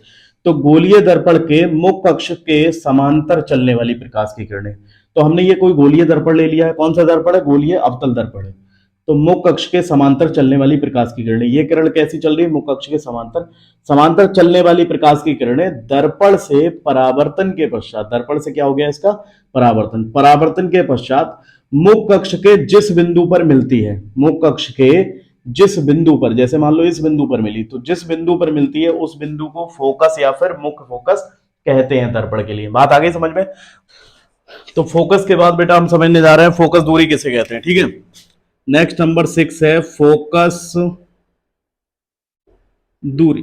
तो गोलीय दर्पण के मुख अक्ष के समांतर चलने वाली प्रकाश की किरणें, तो हमने ये कोई गोलीय दर्पण ले लिया है। कौन सा दर्पण है? गोलीय अवतल दर्पण है। तो मुख अक्ष के समांतर चलने वाली प्रकाश की किरणें, ये किरण कैसी चल रही है? मुख अक्ष के समांतर, समांतर चलने वाली प्रकाश की किरणें दर्पण से परावर्तन के पश्चात, दर्पण से क्या हो गया इसका? परावर्तन, परावर्तन के पश्चात मुख अक्ष के जिस बिंदु पर मिलती है, मुख अक्ष के जिस बिंदु पर, जैसे मान लो इस बिंदु पर मिली, तो जिस बिंदु पर मिलती है उस बिंदु को फोकस या फिर मुख्य फोकस कहते हैं दर्पण के लिए। बात आ गई समझ में? तो फोकस के बाद बेटा हम समझने जा रहे हैं फोकस दूरी किसे कहते हैं। ठीक है, नेक्स्ट नंबर 6 है फोकस दूरी।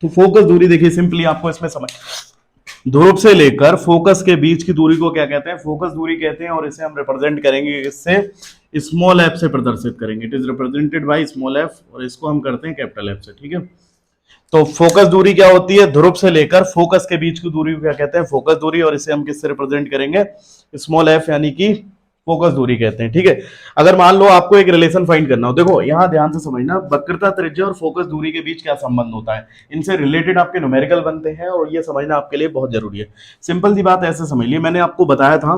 तो फोकस दूरी देखिए सिंपली आपको इसमें समझ, ध्रुव से लेकर फोकस के बीच की दूरी को क्या कहते हैं? फोकस दूरी कहते हैं, और इसे हम रिप्रेजेंट करेंगे इससे, स्मॉल एफ से प्रदर्शित करेंगे। It is represented by small F, और इसको हम करते हैं कैपिटल एफ से। ठीक है, तो फोकस दूरी क्या होती है? ध्रुव से लेकर फोकस के बीच की दूरी को क्या कहते हैं? फोकस दूरी, और इसे हम किससे रिप्रेजेंट करेंगे? स्मॉल एफ, यानी कि फोकस दूरी कहते हैं। ठीक है, अगर मान लो आपको एक रिलेशन फाइंड करना हो, देखो यहां ध्यान से समझना, वक्रता त्रिज्या और फोकस दूरी के बीच क्या संबंध होता है, इनसे रिलेटेड आपके न्यूमेरिकल बनते हैं, और ये समझना आपके लिए बहुत जरूरी है। सिंपल सी बात ऐसे समझ लिया, मैंने आपको बताया था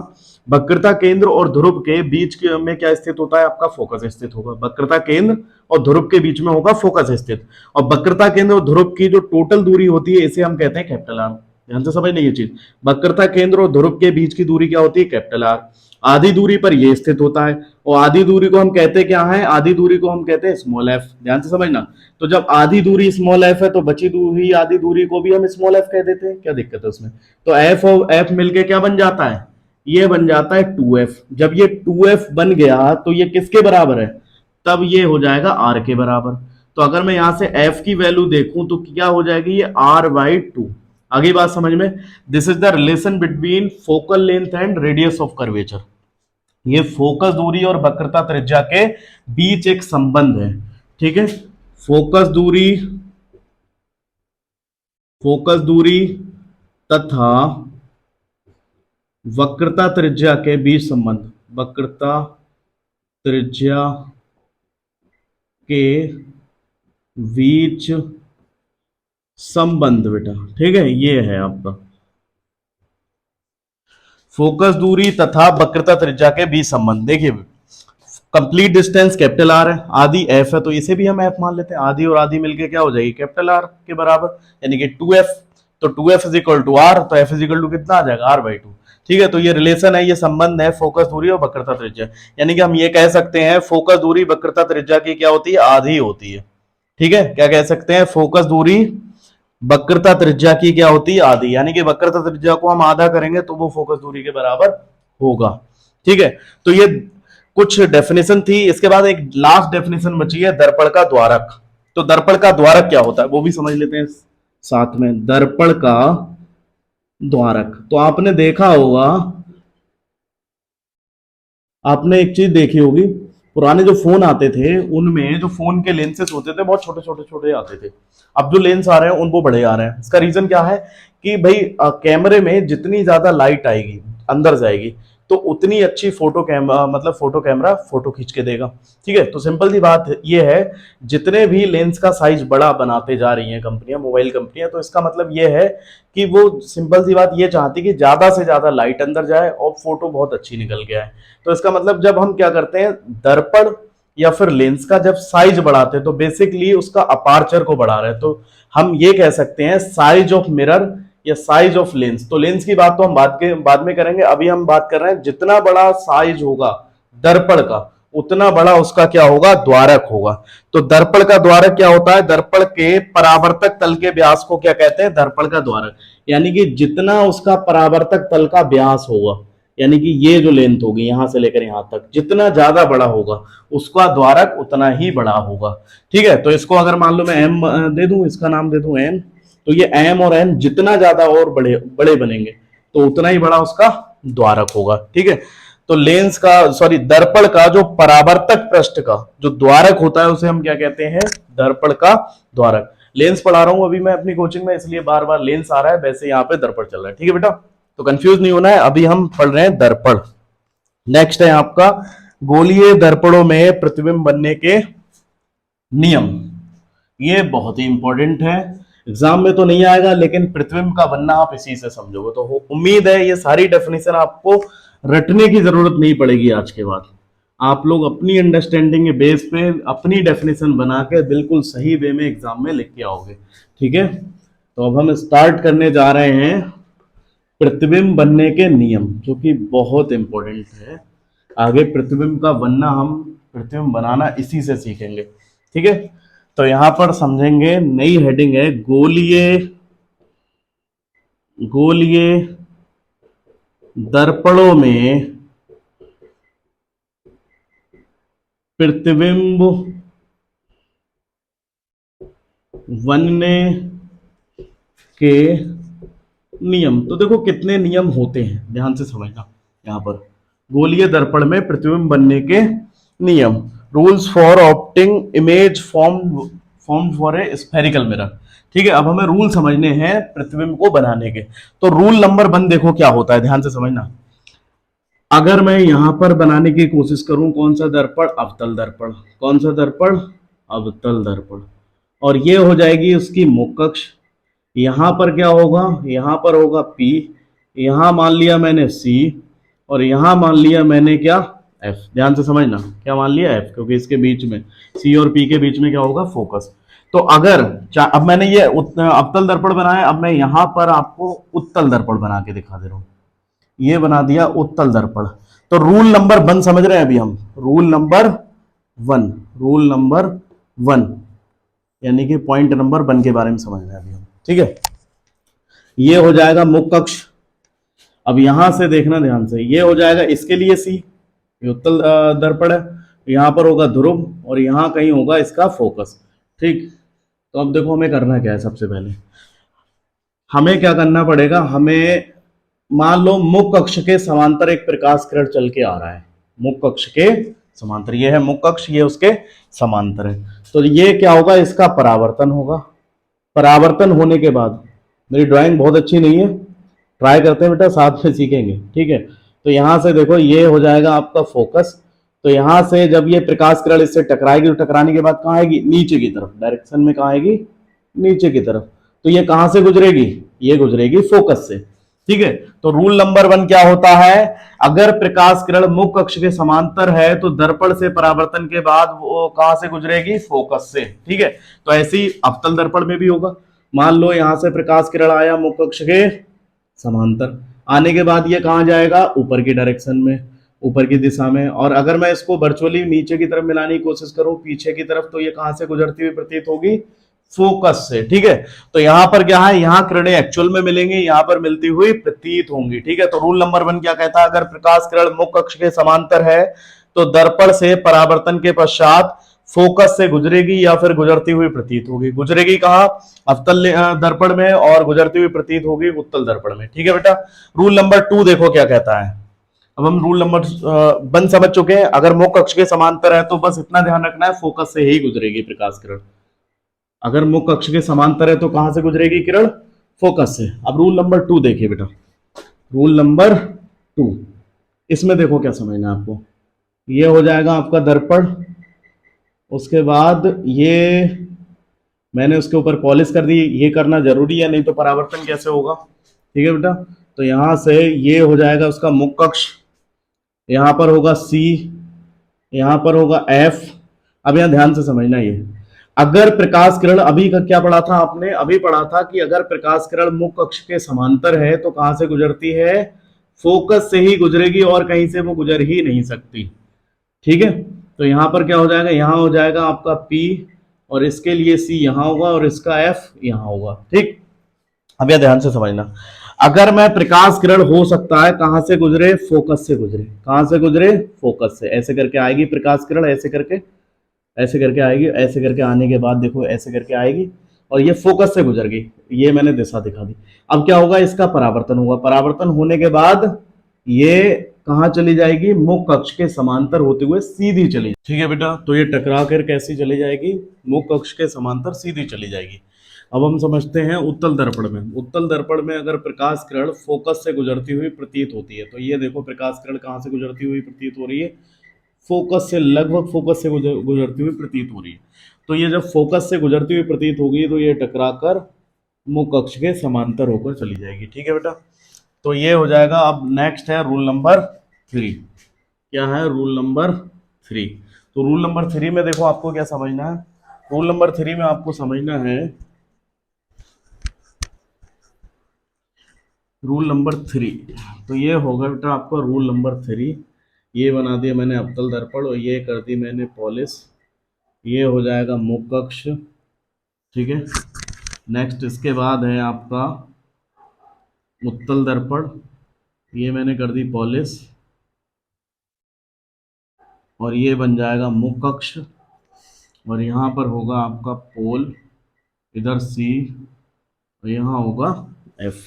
वक्रता केंद्र और ध्रुव के बीच में क्या स्थित होता है? आपका फोकस स्थित होगा। वक्रता केंद्र और ध्रुव के बीच में होगा फोकस स्थित, और वक्रता केंद्र और ध्रुव की जो टोटल दूरी होती है इसे हम कहते हैं कैपिटल आर। ध्यान से समझ ये चीज, वक्रता केंद्र और ध्रुव के बीच की दूरी क्या होती है? Capital R. आधी दूरी पर यह स्थित होता है, और आधी दूरी को हम कहते हैं क्या है? आधी दूरी को हम कहते हैं स्मॉल एफ। ध्यान से समझना, तो जब आधी दूरी स्मॉल एफ है तो बची दूरी आधी दूरी को भी हम स्मॉल एफ कह देते हैं, क्या दिक्कत है उसमें? तो एफ और एफ मिलके क्या बन जाता है? ये बन जाता है 2f। जब ये 2f बन गया तो ये किसके बराबर है? तब ये हो जाएगा r के बराबर। तो अगर मैं यहां से f की वैल्यू देखूं तो क्या हो जाएगी? ये r/2। आगे बात समझ में? This is the relation between focal length and radius of curvature. ये फोकस दूरी और वक्रता त्रिज्या के बीच एक संबंध है। ठीक है, फोकस दूरी तथा वक्रता त्रिज्या के बीच संबंध, वक्रता त्रिज्या के बीच संबंध बेटा। ठीक है, ये है आपका फोकस दूरी तथा वक्रता त्रिज्या के बीच संबंध। देखिए कंप्लीट डिस्टेंस कैपिटल आर है, आधी एफ है, तो इसे भी हम एफ मान लेते हैं। आधी और आधी मिलके क्या हो जाएगी? कैपिटल आर के बराबर, यानी कि 2f। तो 2f is equal to R, तो f इज इक्वल टू कितना आ जाएगा? r/2। ठीक है, तो ये रिलेशन है, ये संबंध है फोकस दूरी और वक्रता त्रिज्या, यानी कि हम ये कह सकते हैं फोकस दूरी वक्रता त्रिज्या की क्या होती है? आधी होती है। ठीक है, क्या कह सकते हैं? फोकस दूरी वक्रता त्रिज्या की क्या होती है? आधी, यानी कि वक्रता त्रिज्या को हम आधा करेंगे तो वो फोकस दूरी के बराबर होगा। ठीक है, तो ये कुछ डेफिनेशन थी। इसके बाद एक लास्ट डेफिनेशन बची है, दर्पण का द्वारक। तो दर्पण का द्वारक क्या होता है वो भी समझ लेते हैं साथ में। दर्पण का द्वारक, तो आपने देखा होगा, आपने एक चीज देखी होगी, पुराने जो फोन आते थे उनमें जो फोन के लेंसेज होते थे बहुत छोटे छोटे छोटे आते थे। अब जो लेंस आ रहे हैं उनको बड़े आ रहे हैं। इसका रीजन क्या है कि भाई कैमरे में जितनी ज्यादा लाइट आएगी अंदर जाएगी, तो उतनी अच्छी फोटो कैमरा, मतलब फोटो कैमरा फोटो खींच के देगा। ठीक है, तो सिंपल सी बात ये है, जितने भी लेंस का साइज बड़ा बनाते जा रही हैं कंपनियां, मोबाइल कंपनियां, तो इसका मतलब ये है कि वो सिंपल सी बात ये चाहती कि ज्यादा से ज्यादा लाइट अंदर जाए और फोटो बहुत अच्छी निकल के आए। तो इसका मतलब जब हम क्या करते हैं, दर्पण या फिर लेंस का जब साइज बढ़ाते हैं तो बेसिकली उसका अपार्चर को बढ़ा रहे हैं। तो हम ये कह सकते हैं साइज ऑफ मिरर या साइज ऑफ लेंस। तो लेंस की बात तो हम बाद में करेंगे, अभी हम बात कर रहे हैं जितना बड़ा साइज होगा दर्पण का उतना बड़ा उसका क्या होगा, द्वारक होगा। तो दर्पण का द्वारक क्या होता है, दर्पण के परावर्तक तल के व्यास को क्या कहते हैं, दर्पण का द्वारक। यानी कि जितना उसका परावर्तक तल का व्यास होगा, यानी कि ये जो लेंथ होगी यहां से लेकर यहां तक, जितना ज्यादा बड़ा होगा उसका द्वारक उतना ही बड़ा होगा। ठीक है, तो इसको अगर मान लो मैं एम दे दूं, इसका नाम दे दूं एम, तो ये एम और एन जितना ज्यादा और बड़े बड़े बनेंगे तो उतना ही बड़ा उसका द्वारक होगा। ठीक है, तो लेंस का, सॉरी, दर्पण का जो परावर्तक पृष्ठ का जो द्वारक होता है उसे हम क्या कहते हैं, दर्पण का द्वारक। लेंस पढ़ा रहा हूं अभी मैं अपनी कोचिंग में, इसलिए बार बार लेंस आ रहा है, वैसे यहाँ पे दर्पण चल रहा है। ठीक है बेटा, तो कंफ्यूज नहीं होना है, अभी हम पढ़ रहे हैं दर्पण। नेक्स्ट है आपका गोलीय दर्पणों में प्रतिबिंब बनने के नियम। ये बहुत ही इंपॉर्टेंट है, एग्जाम में तो नहीं आएगा लेकिन प्रतिबिंब का बनना आप इसी से समझोगे। तो उम्मीद है ये सारी डेफिनेशन आपको रटने की जरूरत नहीं पड़ेगी आज के बाद। आप लोग अपनी अंडरस्टैंडिंग के बेस पे अपनी डेफिनेशन बना के बिल्कुल सही वे में एग्जाम में लिख के आओगे। ठीक है, तो अब हम स्टार्ट करने जा रहे हैं प्रतिबिंब बनने के नियम, जो कि बहुत इंपॉर्टेंट है। आगे प्रतिबिंब का बनना, हम प्रतिबिंब बनाना इसी से सीखेंगे। ठीक है, तो यहां पर समझेंगे, नई हेडिंग है गोलीय दर्पणों में प्रतिबिंब बनने के नियम। तो देखो कितने नियम होते हैं, ध्यान से समझना। यहां पर गोलीय दर्पण में प्रतिबिंब बनने के नियम, rules for opting image form for a spherical mirror. ठीक है, अब हमें रूल समझने हैं प्रतिबिंब को बनाने के। तो रूल नंबर 1 देखो क्या होता है, ध्यान से समझना। अगर मैं यहां पर बनाने की कोशिश करूं, कौन सा दर्पण, अवतल दर्पण, कौन सा दर्पण, अवतल दर्पण, और ये हो जाएगी उसकी मुख्य अक्ष। यहां पर क्या होगा, यहां पर होगा P, यहां मान लिया मैंने C, और यहां मान लिया मैंने क्या, F। ध्यान से समझना, क्या मान लिया, F, क्योंकि इसके बीच में C और P के बीच में क्या होगा, फोकस। तो अगर अब मैंने ये अवतल दर्पण बनाया, अब मैं यहां पर आपको उत्तल दर्पण बना के दिखा दे रहा हूं। ये बना दिया उत्तल दर्पण। तो रूल नंबर 1 समझ रहे हैं अभी हम, रूल नंबर 1 यानी कि पॉइंट नंबर 1 के बारे में समझ रहे हैं अभी हम। ठीक है, ये हो जाएगा मुख्य अक्ष। अब यहां से देखना ध्यान से, ये हो जाएगा इसके लिए C, ये उत्तल दर्पण है, यहां पर होगा ध्रुव और यहां कहीं होगा इसका फोकस। ठीक, तो अब देखो हमें करना क्या है। सबसे पहले हमें क्या करना पड़ेगा, हमें मान लो मुख्य अक्ष के समांतर एक प्रकाश किरण चल के आ रहा है, मुख्य अक्ष के समांतर, ये है मुख्य अक्ष, ये उसके समांतर है। तो ये क्या होगा, इसका परावर्तन होगा। परावर्तन होने के बाद, मेरी ड्राइंग बहुत अच्छी नहीं है, ट्राई करते हैं बेटा, साथ में सीखेंगे। ठीक है, तो यहां से देखो ये हो जाएगा आपका फोकस। तो यहां से जब ये प्रकाश किरण इससे टकराएगी, तो टकराने के बाद कहां आएगी, नीचे की तरफ, डायरेक्शन में कहां आएगी, नीचे की तरफ। तो ये कहां से गुजरेगी, ये गुजरेगी फोकस से। ठीक है, तो रूल नंबर 1 क्या होता है, अगर प्रकाश किरण मुख्य अक्ष के समांतर है तो दर्पण से परावर्तन के बाद वो कहां से गुजरेगी, फोकस से। ठीक है, तो ऐसे ही अवतल दर्पण में भी होगा। मान लो यहां से प्रकाश किरण आया मुख्य अक्ष के समांतर, आने के बाद ये कहां जाएगा, ऊपर की डायरेक्शन में, ऊपर की दिशा में। और अगर मैं इसको वर्चुअली नीचे की तरफ मिलाने की कोशिश करूं, पीछे की तरफ, तो ये कहां से गुजरती हुई प्रतीत होगी, फोकस से। ठीक है, तो यहां पर क्या है, यहां किरणें एक्चुअल में मिलेंगी, यहां पर मिलती हुई प्रतीत होंगी। ठीक है, तो रूल नंबर 1 क्या कहता है, अगर प्रकाश किरण मुख्य अक्ष के समांतर है तो दर्पण से परावर्तन के पश्चात फोकस से गुजरेगी या फिर गुजरती हुई प्रतीत होगी। गुजरेगी कहां, अवतल दर्पण में, और गुजरती हुई प्रतीत होगी उत्तल दर्पण में। ठीक है बेटा, रूल नंबर 2 देखो क्या कहता है। अब हम रूल नंबर 1 समझ चुके हैं, अगर मुख्य अक्ष के समांतर है तो बस इतना ध्यान रखना है, फोकस से ही गुजरेगी प्रकाश किरण। अगर मुख्य अक्ष के समांतर है तो कहां से गुजरेगी किरण, फोकस से। अब रूल नंबर 2 देखिए बेटा, रूल नंबर 2, इसमें देखो क्या समझना है आपको, ये हो जाएगा आपका दर्पण, उसके बाद ये मैंने उसके ऊपर पॉलिश कर दी, ये करना जरूरी है नहीं तो परावर्तन कैसे होगा, ठीक है बेटा। तो यहां से ये हो जाएगा उसका मुख्य कक्ष, यहां पर होगा सी, यहां पर होगा एफ। अब यहां ध्यान से समझना, ये अगर प्रकाश किरण, अभी का क्या पढ़ा था आपने, अभी पढ़ा था कि अगर प्रकाश किरण मुख्य कक्ष के समांतर है तो कहां से गुजरती है, फोकस से ही गुजरेगी और कहीं से वो गुजर ही नहीं सकती, ठीक है। तो यहां पर क्या हो जाएगा, यहां हो जाएगा आपका P, और इसके लिए C यहां होगा और इसका F यहां होगा, ठीक। अब यह ध्यान से समझना, अगर मैं प्रकाश किरण हो सकता है कहां से गुजरे, फोकस से गुजरे, कहां से गुजरे, फोकस से, ऐसे करके आएगी प्रकाश किरण, ऐसे करके, ऐसे करके आएगी, ऐसे करके आने के बाद देखो ऐसे करके आएगी और ये फोकस से गुजर गई, ये मैंने दिशा दिखा दी। अब क्या होगा, इसका परावर्तन होगा, परावर्तन होने के बाद ये कहां चली जाएगी, मुख्य कक्ष के समांतर होते हुए सीधी चली, ठीक है बेटा। तो ये टकरा कर कैसी चली जाएगी, मुख्य कक्ष के समांतर सीधी चली जाएगी। अब हम समझते हैं उत्तल दर्पण में, उत्तल दर्पण में अगर प्रकाश किरण फोकस से गुजरती हुई प्रतीत होती है, तो ये देखो प्रकाश किरण कहां से गुजरती हुई प्रतीत हो रही है, फोकस से, लगभग फोकस से गुजरती हुई प्रतीत हो रही है। तो ये जब फोकस से गुजरती हुई प्रतीत होगी तो ये टकराकर मुख्य कक्ष के समांतर होकर चली जाएगी, ठीक है बेटा। तो ये हो जाएगा। अब नेक्स्ट है रूल नंबर 3, क्या है रूल नंबर 3। तो रूल नंबर 3 में देखो आपको क्या समझना है, रूल नंबर 3 में आपको समझना है, रूल नंबर 3, तो ये होगा बेटा आपका रूल नंबर 3। ये बना दिया मैंने अवतल दर्पण और ये कर दी मैंने पॉलिश, ये हो जाएगा मुख्य कक्ष, ठीक है। नेक्स्ट इसके बाद है आपका उत्तल दर्पण, ये मैंने कर दी पॉलिश और ये बन जाएगा मुख्य कक्ष, और यहाँ पर होगा आपका पोल, इधर सी और यहाँ होगा एफ।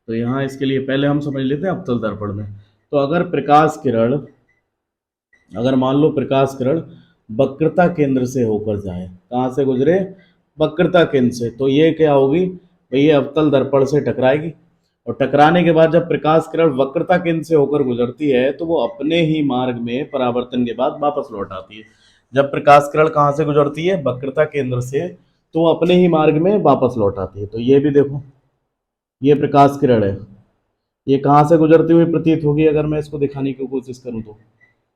तो यहाँ इसके लिए पहले हम समझ लेते हैं अवतल दर्पण में। तो अगर प्रकाश किरण, अगर मान लो प्रकाश किरण वक्रता केंद्र से होकर जाए, कहाँ से गुजरे, वक्रता केंद्र से, तो ये क्या होगी भाई, ये अवतल दर्पण से टकराएगी और टकराने के बाद जब प्रकाश किरण वक्रता केंद्र से होकर गुजरती है तो वो अपने ही मार्ग में परावर्तन के बाद वापस लौट आती है। जब प्रकाश किरण कहाँ से गुजरती है, वक्रता केंद्र से, तो वो अपने ही मार्ग में वापस लौट आती है। तो ये भी देखो, ये प्रकाश किरण है, ये कहाँ से गुजरती हुई प्रतीत होगी, अगर मैं इसको दिखाने की कोशिश करूँ तो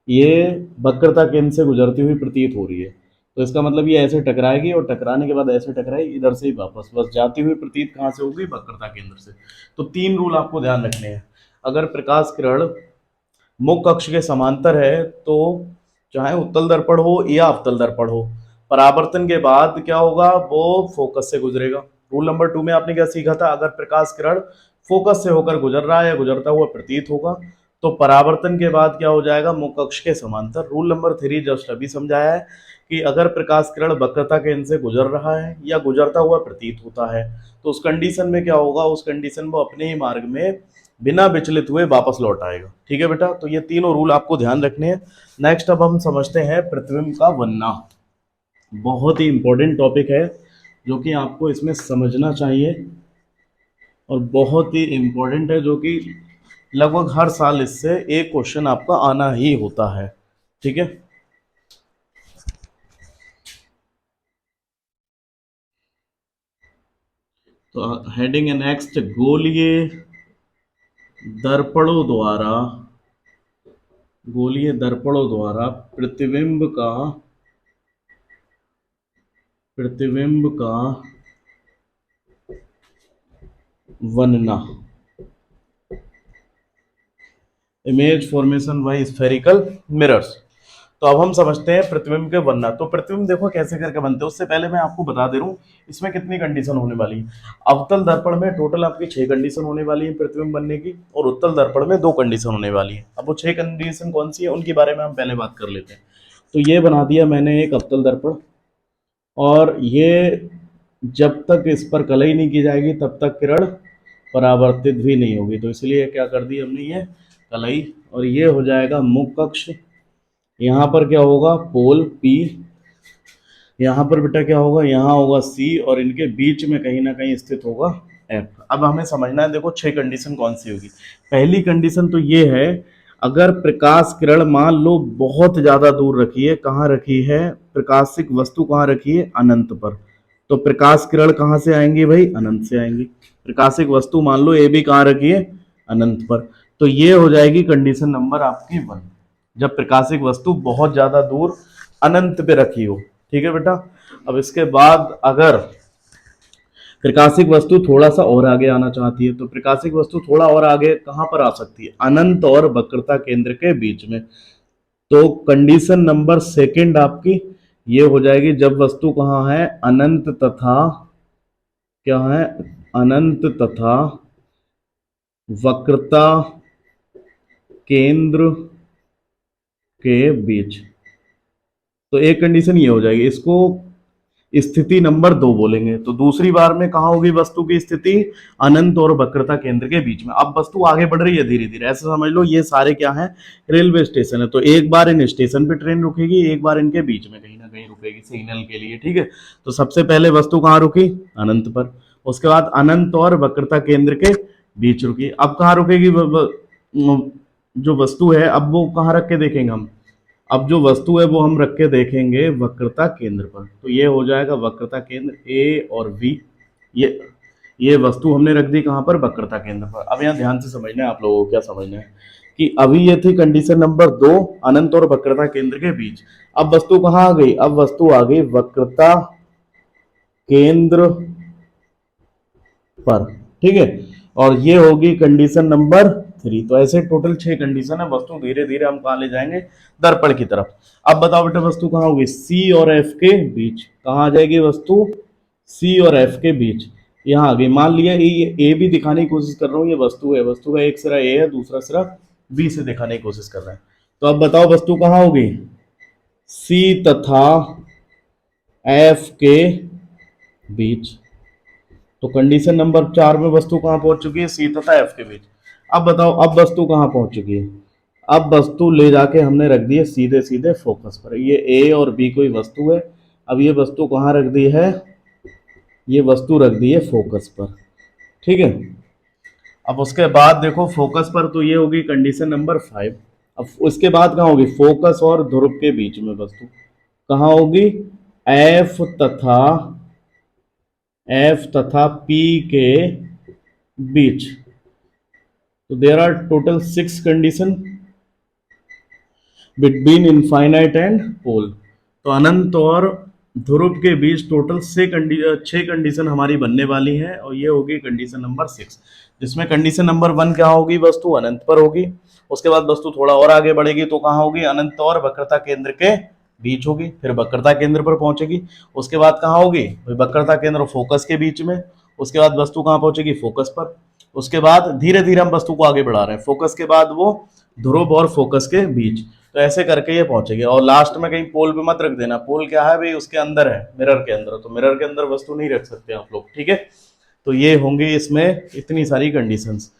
ये वक्रता केंद्र से गुजरती हुई प्रतीत हो रही है। तो इसका मतलब ये ऐसे टकराएगी और टकराने के बाद ऐसे टकराएगी, इधर से ही वापस, बस जाती हुई प्रतीत कहाँ से होगी, वक्रता केंद्र से। तो 3 रूल आपको ध्यान रखने हैं। अगर प्रकाश किरण मुख्य कक्ष के समांतर है तो चाहे उत्तल दर्पण हो या अवतल दर्पण हो, परावर्तन के बाद क्या होगा, वो फोकस से गुजरेगा। रूल नंबर 2 में आपने क्या सीखा था, अगर प्रकाश किरण फोकस से होकर गुजर रहा है या गुजरता हुआ प्रतीत होगा तो परावर्तन के बाद क्या हो जाएगा, मुख्य कक्ष के समांतर। रूल नंबर 3 जस्ट अभी समझाया है कि अगर प्रकाश किरण वक्रता केंद्र से गुजर रहा है या गुजरता हुआ प्रतीत होता है तो उस कंडीशन में क्या होगा, उस कंडीशन में वो अपने ही मार्ग में बिना विचलित हुए वापस लौट आएगा, ठीक है बेटा। तो ये तीनों रूल आपको ध्यान रखने हैं। नेक्स्ट अब हम समझते हैं प्रतिबिंब का बनना, बहुत ही इंपॉर्टेंट टॉपिक है जो कि आपको इसमें समझना चाहिए और बहुत ही इंपॉर्टेंट है, जो कि लगभग हर साल इससे एक क्वेश्चन आपका आना ही होता है, ठीक है। तो हेडिंग है नेक्स्ट, गोलीय दर्पणों द्वारा, गोलीय दर्पणों द्वारा प्रतिबिंब का बनना, image formation by spherical mirrors. तो अब हम समझते हैं प्रतिबिंब के बनना। तो प्रतिबिंब देखो कैसे करके बनते हैं, उससे पहले मैं आपको बता दे रहा हूँ इसमें कितनी कंडीशन होने वाली है। अवतल दर्पण में टोटल आपकी 6 कंडीशन होने वाली है प्रतिबिंब बनने की, और उत्तल दर्पण में 2 कंडीशन होने वाली है। अब वो 6 कंडीशन कौन सी है उनके बारे में हम पहले बात कर लेते हैं। तो ये बना दिया मैंने एक अवतल दर्पण, और ये जब तक इस पर कलई नहीं की जाएगी तब तक किरण परावर्तित भी नहीं होगी, तो इसलिए क्या कर दी हमने, ये कलई। और ये हो जाएगा मुख्य कक्ष, यहाँ पर क्या होगा, पोल P, यहाँ पर बेटा क्या होगा, यहाँ होगा C, और इनके बीच में कहीं ना कहीं स्थित होगा F। अब हमें समझना है, देखो 6 कंडीशन कौन सी होगी। पहली कंडीशन तो ये है, अगर प्रकाश किरण मान लो बहुत ज्यादा दूर रखी है, कहाँ रखी है, प्रकाशिक वस्तु कहाँ रखी है, अनंत पर, तो प्रकाश किरण कहाँ से आएंगी भाई, अनंत से आएंगी। प्रकाशिक वस्तु मान लो ए भी कहाँ रखी है, अनंत पर, तो ये हो जाएगी कंडीशन नंबर आपकी 1, जब प्रकाशिक वस्तु बहुत ज्यादा दूर अनंत पे रखी हो। ठीक है बेटा। अब इसके बाद अगर प्रकाशिक वस्तु थोड़ा सा और आगे आना चाहती है, तो प्रकाशिक वस्तु थोड़ा और आगे कहां पर आ सकती है, अनंत और वक्रता केंद्र के बीच में। तो कंडीशन नंबर 2 आपकी ये हो जाएगी, जब वस्तु कहाँ है, अनंत तथा, क्या है, अनंत तथा वक्रता केंद्र के बीच। तो एक कंडीशन ये हो जाएगी, इसको स्थिति नंबर 2 बोलेंगे। तो दूसरी बार में कहा होगी वस्तु की स्थिति, अनंत और वक्रता केंद्र के बीच में। अब वस्तु आगे बढ़ रही है धीरे धीरे, ऐसे समझ लो ये सारे क्या है, रेलवे स्टेशन है। तो एक बार इन स्टेशन पे ट्रेन रुकेगी, एक बार इनके बीच में कहीं ना कहीं रुकेगी सिग्नल के लिए। ठीक है। तो सबसे पहले वस्तु कहाँ रुकी, अनंत पर, उसके बाद अनंत और वक्रता केंद्र के बीच रुकी। अब कहाँ रुकेगी जो वस्तु है, अब वो कहाँ रख के देखेंगे हम, अब जो वस्तु है वो हम रख के देखेंगे वक्रता केंद्र पर। तो ये हो जाएगा वक्रता केंद्र ए और बी, ये वस्तु हमने रख दी कहां पर, वक्रता केंद्र पर। अब यहाँ ध्यान से समझना है आप लोगों को, क्या समझना है कि अभी ये थी कंडीशन नंबर 2, अनंत और वक्रता केंद्र के बीच। अब वस्तु कहां आ गई, अब वस्तु आ गई वक्रता केंद्र पर। ठीक है। और ये होगी कंडीशन नंबर 3। तो ऐसे टोटल 6 कंडीशन है, वस्तु धीरे धीरे हम कहा ले जाएंगे, दर्पण की तरफ। अब बताओ बेटा वस्तु कहाँ होगी, सी और एफ के बीच। कहाँ आ जाएगी वस्तु, सी और एफ के बीच, यहाँ आ गई। मान लिया ये ए भी दिखाने की कोशिश कर रहा हूँ, ये वस्तु है, वस्तु का एक सिरा ए है, दूसरा सिरा बी से दिखाने की कोशिश कर रहे हैं। तो अब बताओ वस्तु कहाँ होगी, सी तथा एफ के बीच। तो कंडीशन नंबर 4 में वस्तु कहां पहुंच चुकी है, सी तथा एफ के बीच। अब बताओ अब वस्तु कहां पहुंच चुकी है, अब वस्तु ले जाके हमने रख दी है सीधे सीधे फोकस पर। ये ए और बी कोई वस्तु है, अब ये वस्तु कहां रख दी है, ये वस्तु रख दी है फोकस पर। ठीक है। अब उसके बाद देखो फोकस पर, तो ये होगी कंडीशन नंबर 5। अब उसके बाद कहां होगी, फोकस और ध्रुव के बीच में वस्तु कहां होगी, एफ तथा पी के बीच। तो there are total 6 condition between infinite and pole. तो अनंत और ध्रुव के बीच टोटल 6 कंडीशन हमारी बनने वाली है, और ये होगी कंडीशन नंबर 6, जिसमें कंडीशन नंबर 1 क्या होगी, वस्तु अनंत पर होगी। उसके बाद वस्तु थोड़ा और आगे बढ़ेगी तो कहाँ होगी, अनंत और वक्रता केंद्र के बीच होगी, फिर वक्रता केंद्र पर पहुंचेगी। उसके बाद कहाँ होगी, वक्रता केंद्र और फोकस के बीच में। उसके बाद वस्तु कहाँ पहुंचेगी, फोकस पर। उसके बाद धीरे धीरे हम वस्तु को आगे बढ़ा रहे हैं, फोकस के बाद वो ध्रुव और फोकस के बीच। तो ऐसे करके ये पहुंचेगी। और लास्ट में कहीं पोल पे मत रख देना, पोल क्या है भाई, उसके अंदर है, मिरर के अंदर, तो मिरर के अंदर वस्तु नहीं रख सकते आप लोग। ठीक है। तो ये होंगी इसमें इतनी सारी कंडीशंस।